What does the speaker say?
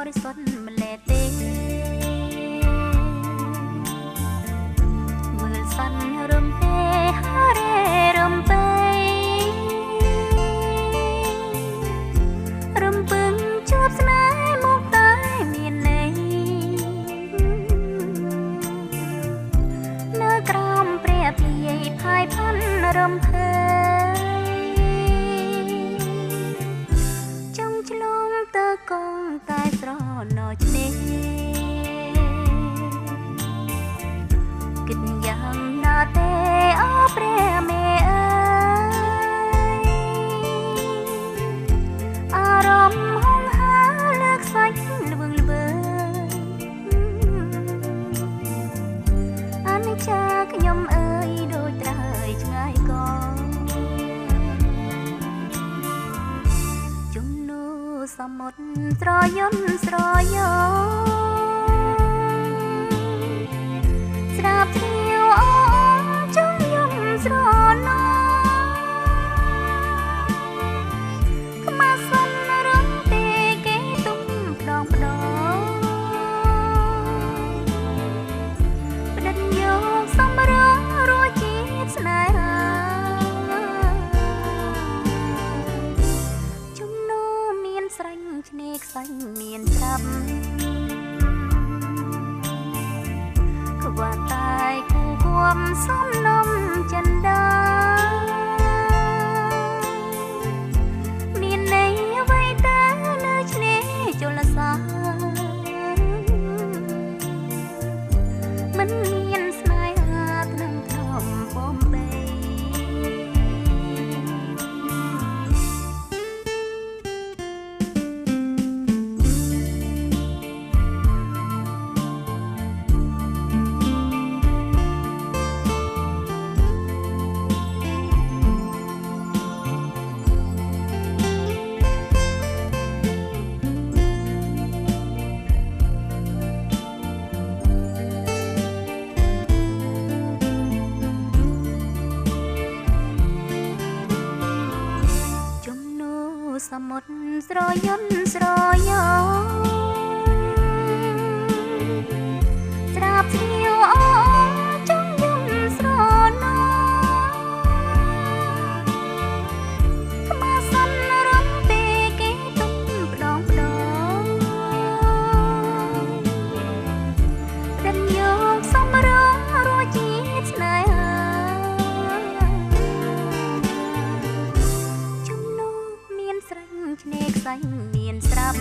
រិសុទ្ធម្លែទេមើលសាន់រំទេហារេរំពេរំពឹងជួបស្នេហ៍មកតែមានន័យនៅក្រោមព្រះភិយផាយផាន់រំភើកងតែស្រណោឆ្នេះគិតយ៉ាងណាទេអូព្រះមេអើយអារម្មណ៍ហងហាលើកសាច់ល្វឹងល្វើអនិច្ចាខ្ញុំអើយដូចត្រើយឆ្ងាយកងសមុទ្រស្រយន់ស្រយស្រាប់ធ្លាវអូចង់យំស្រណោខ្មាស់សុនរំទេគេទុំផ្ដងផ្ដងផ្ដិតយកសម្រងរួចជាតិស្នេហាស្រេញឆ្នេរខ្សាញ់មានត្រាប់ក្បត់តែគូគំសំណុំចិនដាមានន័យអ្វីតែនៅឆ្នេរជលសាមិនមានស្នេហាថ្នឹងធំបំបីសមុទ្រស្រយន់ស្រយស្រាប់ស្រាវអូចង់យំស្រណោខ្មាស់សុនរំទេគេទុំផ្ដងផ្ដងផ្ដិតយកសម្រងរួចជាតិស្នេហាឆ្នេរខ្សាញ់មានស្រាប់